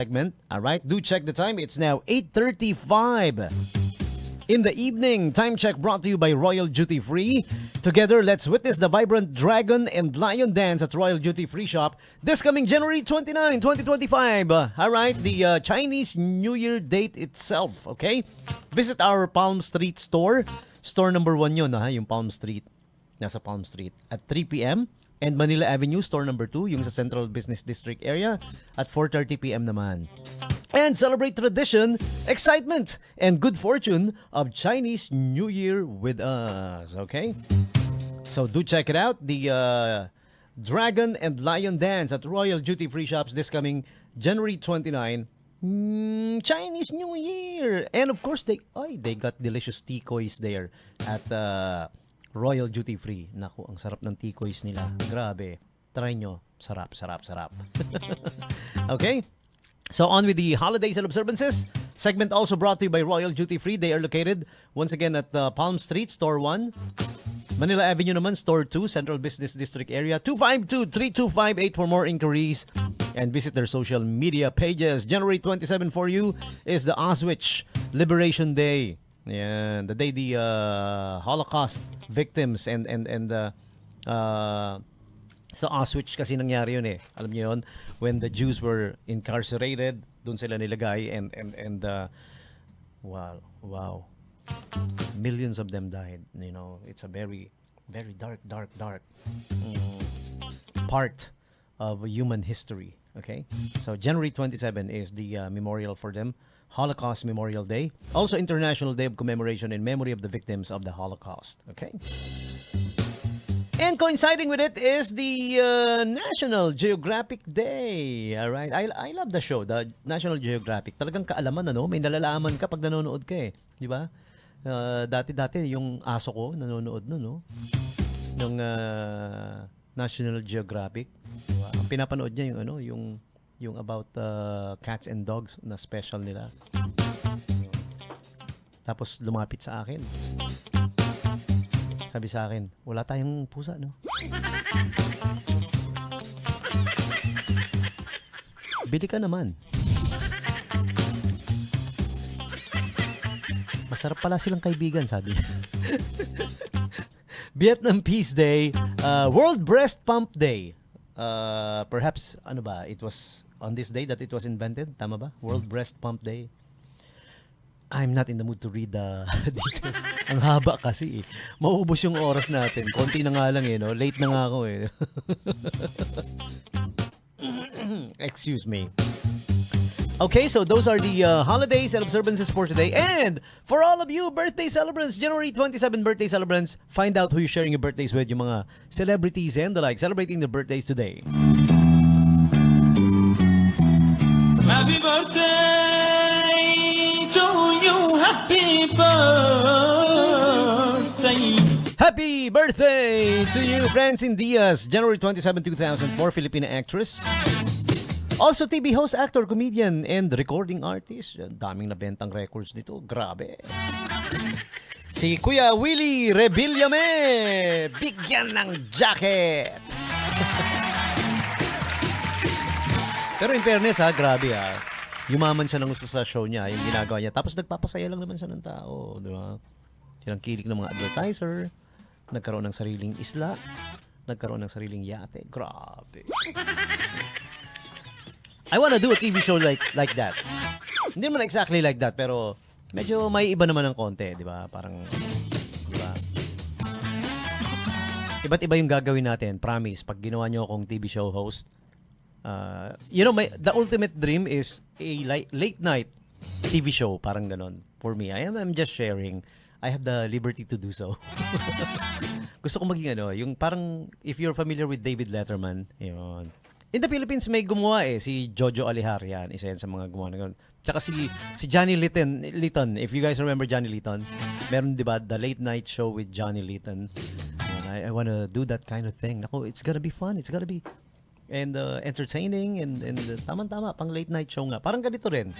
segment. All right, do check the time. It's now 8:35 in the evening. Time check brought to you by Royal Duty Free. Together, let's witness the vibrant dragon and lion dance at Royal Duty Free Shop this coming January 29, 2025. All right, the Chinese New Year date itself, okay? Visit our Palm Street store. Store number 1 yun, yung Palm Street. Nasa Palm Street at 3 p.m. And Manila Avenue, store number 2, yung sa Central Business District area at 4:30 p.m. naman. And celebrate tradition, excitement, and good fortune of Chinese New Year with us. Okay? So do check it out. The Dragon and Lion Dance at Royal Duty Free Shops this coming January 29. Chinese New Year. And of course, they got delicious tikoys there at Royal Duty Free. Naku, ang sarap ng tikoys nila. Grabe. Try nyo. Sarap, sarap, sarap. Okay? So on with the holidays and observances. Segment also brought to you by Royal Duty Free. They are located once again at Palm Street, Store 1. Manila Avenue naman, Store 2, Central Business District area. 252-3258 for more inquiries. And visit their social media pages. January 27 for you is the Auschwitz Liberation Day. Yeah, the day the Holocaust victims and sa Auschwitz kasi nangyari yun eh. Alam niyo yun, when the Jews were incarcerated, doon sila nilagay and wow. Millions of them died. You know, it's a very very dark part of human history, okay? So January 27 is the memorial for them. Holocaust Memorial Day. Also International Day of Commemoration in memory of the victims of the Holocaust. Okay? And coinciding with it is the National Geographic Day. All right? I love the show, the National Geographic. Talagang kaalaman, ano? May nalalaman ka pag nanonood ka eh. Di ba? Dati yung aso ko nanonood nun, no? Ng National Geographic. Diba? Ang pinapanood niya yung yung about cats and dogs na special nila. Tapos lumapit sa akin. Sabi sa akin, wala tayong pusa, no? Bili ka naman. Masarap pala silang kaibigan, sabi niya. Vietnam Peace Day, World Breast Pump Day. Perhaps, it was on this day that it was invented. Tama ba? World Breast Pump Day. I'm not in the mood to read the details. Ang haba kasi eh. Mauubos yung oras natin. Konti na nga lang eh, no? Late na nga ako eh. Excuse me. Okay, so those are the holidays and observances for today. And for all of you birthday celebrants, January 27 birthday celebrants, find out who you're sharing your birthdays with, yung mga celebrities and the like, celebrating their birthdays today. Happy birthday to you, happy birthday. Happy birthday to you, Francine Diaz, January 27, 2004, Filipina actress. Also, TV host, actor, comedian, and recording artist. Daming nabentang records dito. Grabe. Si Kuya Willie Rebillame, bigyan ng jacket. Pero in fairness grabe Yumaman siya ng gusto sa show niya, yung ginagawa niya. Tapos nagpapasaya lang naman siya ng tao, di ba? Silang kilig ng mga advertiser, nagkaroon ng sariling isla, nagkaroon ng sariling yate. Grabe. I wanna do a TV show like that. Hindi naman exactly like that, pero medyo may iba naman ng konti, di ba? Parang, di ba? Iba't iba yung gagawin natin. Promise, pag ginawa niyo akong TV show host, the ultimate dream is a late night TV show, parang ganon. For me, I'm just sharing. I have the liberty to do so. Gusto ko maging yung parang, if you're familiar with David Letterman, yun. In the Philippines, may gumawa si Jojo Alihar, yan. Isa yan sa mga gumawa na. Tsaka si Johnny Litton. If you guys remember Johnny Litton, meron, di ba, the late night show with Johnny Litton. I wanna do that kind of thing. Naku, it's gotta be fun. It's gotta be entertaining and tama-tama, pang late night show nga. Parang ganito rin.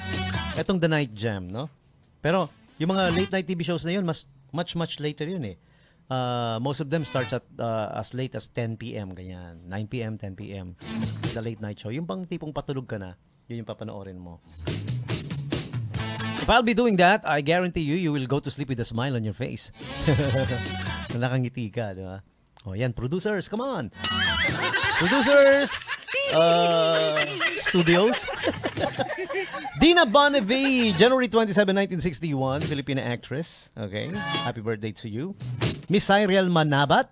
Etong The Night Jam, no? Pero, yung mga late night TV shows na yun, much later yun eh. Most of them starts at as late as 10 p.m. ganyan. 9 p.m., 10 p.m. The late night show. Yung bang tipong patulog ka na, Yun yung papanoorin mo. If I'll be doing that, I guarantee you will go to sleep with a smile on your face. Nakangiti ka, di ba? O yan, producers, come on! Producers! Studios? Dina Bonnevie, January 27, 1961, Filipina actress. Okay, happy birthday to you. Miss Cyril Manabat,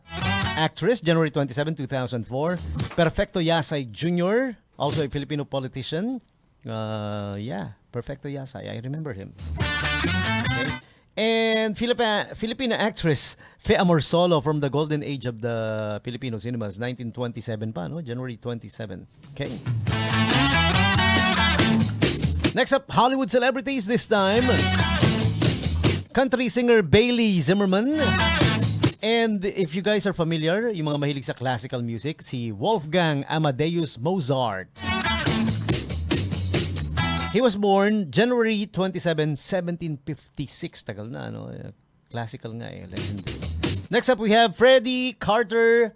actress, January 27, 2004. Perfecto Yasay Jr., also a Filipino politician. Perfecto Yasay, I remember him. Okay. And Filipina actress Fe Amorsolo from the golden age of the Filipino cinemas, 1927 pa, no? January 27. Okay. Next up, Hollywood celebrities this time. Country singer Bailey Zimmerman. And if you guys are familiar, yung mga mahilig sa classical music, si Wolfgang Amadeus Mozart. He was born January 27, 1756. Tagal na, no? Classical nga eh. Legendary. Next up, we have Freddie Carter.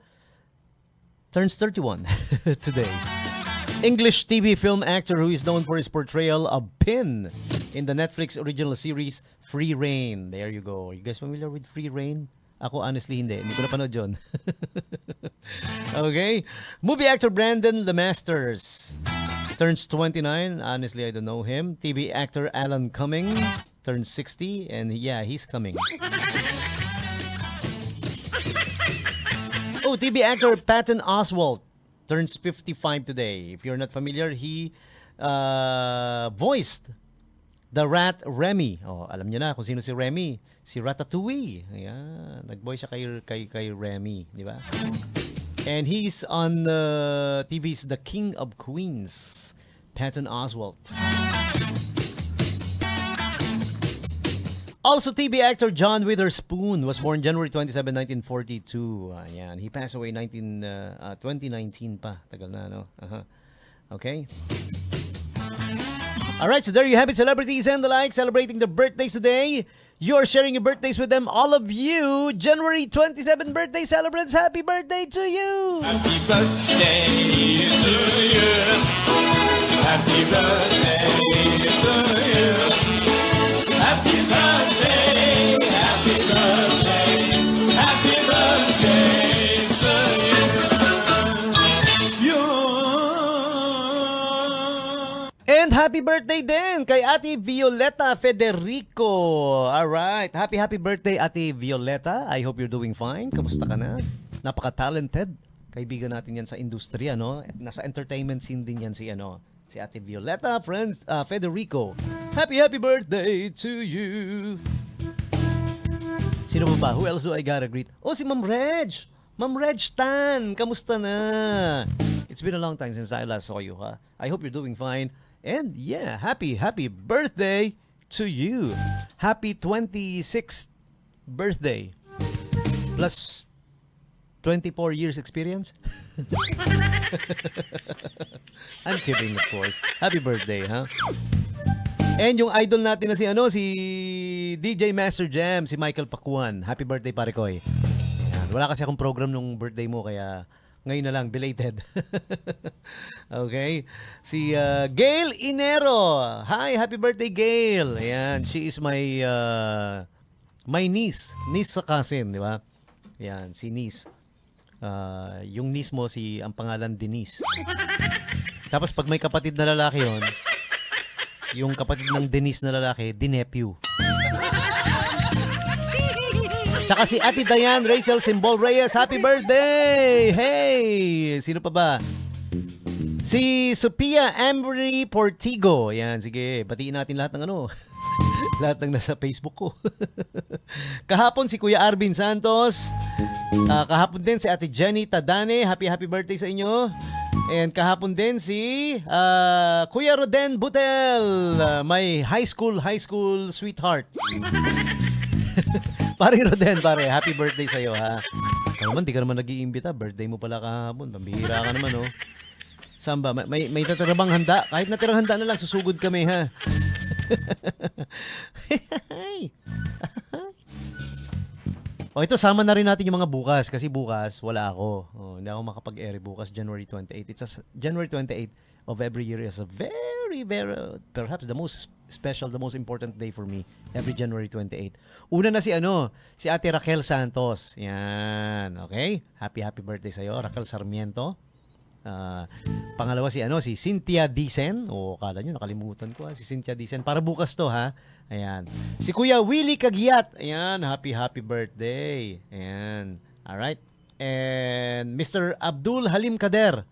Turns 31 today. English TV film actor who is known for his portrayal of Pin in the Netflix original series Free Reign. There you go. You guys familiar with Free Reign? Ako honestly hindi. Hindi ko napanood yun. Okay. Movie actor Brandon Lemasters. Turns 29. Honestly, I don't know him. TV actor Alan Cumming turns 60. And yeah, he's coming. Oh, TV actor Patton Oswalt turns 55 today. If you're not familiar, he voiced the rat Remy. Oh, alam niyo na kung sino si Remy. Si Ratatouille. Ayan. Nag-voice siya kay Remy. Di ba? And he's on TV's The King of Queens, Patton Oswalt. Also, TV actor John Witherspoon was born January 27, 1942. Ayan. He passed away 2019 pa. Tagal na, no? Okay. Alright, so there you have it, celebrities and the like celebrating their birthdays today. You're sharing your birthdays with them, all of you. January 27 birthday celebrants, happy birthday to you! Happy birthday to you. Happy birthday to you. Happy birthday, happy birthday, happy birthday to you. And happy birthday din kay Ate Violeta Federico. Alright, happy birthday Ate Violeta. I hope you're doing fine. Kamusta ka na? Napaka-talented. Kaibigan natin yan sa industriya, no? Nasa entertainment scene din yan si Ate Violeta Federico. Happy birthday to you. Sino ba? Who else do I gotta greet? Oh, si Ma'am Reg. Ma'am Reg Tan, kamusta na? It's been a long time since I last saw you, ha? I hope you're doing fine. And yeah, happy birthday to you. Happy 26th birthday. Plus 24 years experience. I'm kidding, of course. Happy birthday, ha? And yung idol natin na si DJ Master Jam, si Michael Pakuan. Happy birthday, pare ko. Ayan. Wala kasi akong program nung birthday mo, kaya ngayon na lang, belated. Okay. Si Gail Inero. Hi, happy birthday, Gail. Ayan, she is my niece. Niece sa cousin, di ba? Ayan, si niece. Yung niece mo, ang pangalan Denise. Tapos pag may kapatid na lalaki yon, yung kapatid ng Denise na lalaki, dinephew. Tsaka si Ate Diane Rachel Simbol Reyes, happy birthday! Hey! Sino pa ba? Si Sophia Ambry Portigo. Yan, sige, batiin natin lahat ng lahat ng nasa Facebook ko. Kahapon si Kuya Arvin Santos. Kahapon din si Ate Jenny Tadane. Happy birthday sa inyo. And kahapon din si Kuya Roden Butel. My high school sweetheart. Pare Roden, pare. Happy birthday sa'yo, ha? Naman, di ka naman nag-iimbita. Birthday mo pala kahapon. Pambihira ka naman, oh. Saan ba? May natira bang handa? Kahit natirang handa na lang, susugod kami, ha? O ito, sama na rin natin yung mga bukas kasi bukas wala ako. Hindi ako makapag-air bukas, January 28. It's January 28. of every year is a very, very, perhaps the most special, the most important day for me every January 28. Una na si Ate Raquel Santos. Yan, okay? Happy birthday sa'yo, Raquel Sarmiento. Pangalawa si Cynthia Dicen. Kala nyo, nakalimutan ko si Cynthia Dicen. Para bukas to, ha? Ayan. Si Kuya Willie Cagiat. Ayan, happy birthday. Ayan. Alright. And Mr. Abdul Halim Kader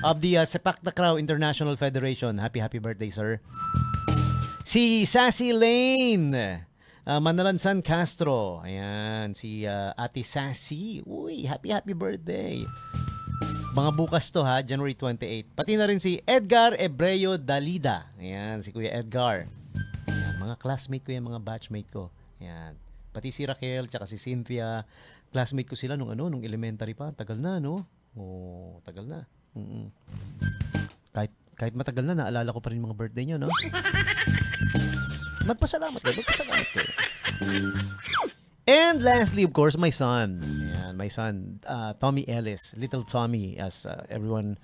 of the Sepak Takraw International Federation. Happy birthday, sir. Si Sassy Lane. Manalansan Castro. Ayan. Si Ate Sassy. Uy, happy birthday. Mga bukas to, ha, January 28. Pati na rin si Edgar Ebreo Dalida. Ayan, si Kuya Edgar. Ayan, mga classmate ko yan, mga batchmate ko. Ayan. Pati si Raquel, tsaka si Cynthia. Classmate ko sila nung elementary pa. Tagal na, no? Tagal na. Kahit matagal na, naalala ko pa rin mga birthday nyo, no? Magpasalamat kayo. And lastly, of course, my son. Ayan, my son, Tommy Ellis. Little Tommy, as everyone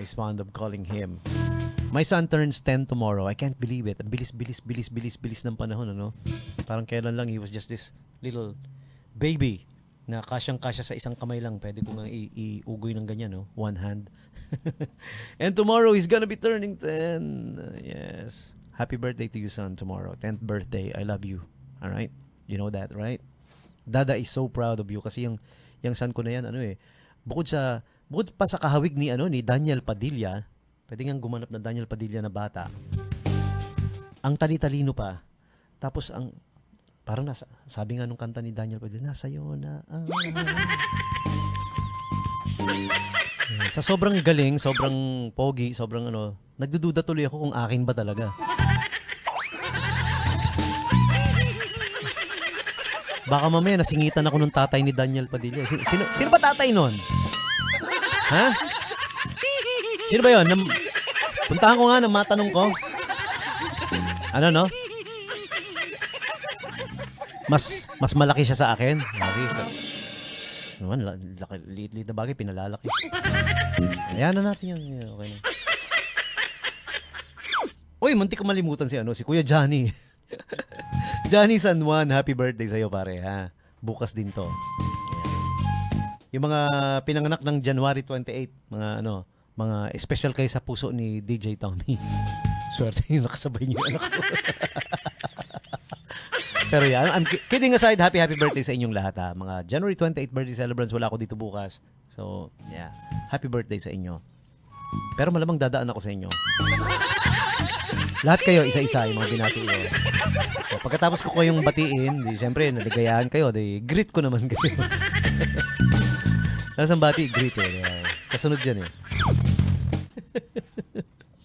is fond of calling him. My son turns 10 tomorrow. I can't believe it. Ang bilis ng panahon, ano? Parang kailan lang, he was just this little baby na kasyang-kasya sa isang kamay lang. Pwede ko nga iugoy ng ganyan, no? One hand. And tomorrow, he's gonna be turning 10. Yes. Happy birthday to you, son, tomorrow. 10th birthday. I love you. All right? You know that, right? Dada is so proud of you kasi yung son ko na yan, bukod pa sa kahawig ni Daniel Padilla, pwede nga gumanap na Daniel Padilla na bata. Ang tali-talino pa. Tapos parang sabi nga nung kanta ni Daniel Padilla, nasayo na. Sa sobrang galing, sobrang pogi, sobrang nagdududa tuloy ako kung akin ba talaga. Baka mamaya nasingitan ako nung tatay ni Daniel Padilla. Sino ba tatay nun? Ha? Sino ba yun? Puntahan ko nga, matanong ko. Ano, no? Mas malaki siya sa akin. Liit-liit na bagay, pinalalaki. Ayan na natin yun. Okay na. Uy, muntik ko malimutan si Kuya Johnny. Johnny San Juan, happy birthday sa'yo, pare, ha? Bukas din to. Ayan. Yung mga pinanganak ng January 28, mga special kayo sa puso ni DJ Tommy. Swerte yung nakasabay niyo yung anak ko. Pero yan, I'm kidding aside, happy birthday sa inyong lahat, ha? Mga January 28 birthday celebrants, wala ako dito bukas. So, yeah, happy birthday sa inyo. Pero malamang dadaan ako sa inyo. Lahat kayo, isa-isa, yung mga binati ko. So, pagkatapos ko kayong batiin, siyempre, naligayahan kayo, greet ko naman kayo. Nasang bati, greet eh. Kasunod yan eh.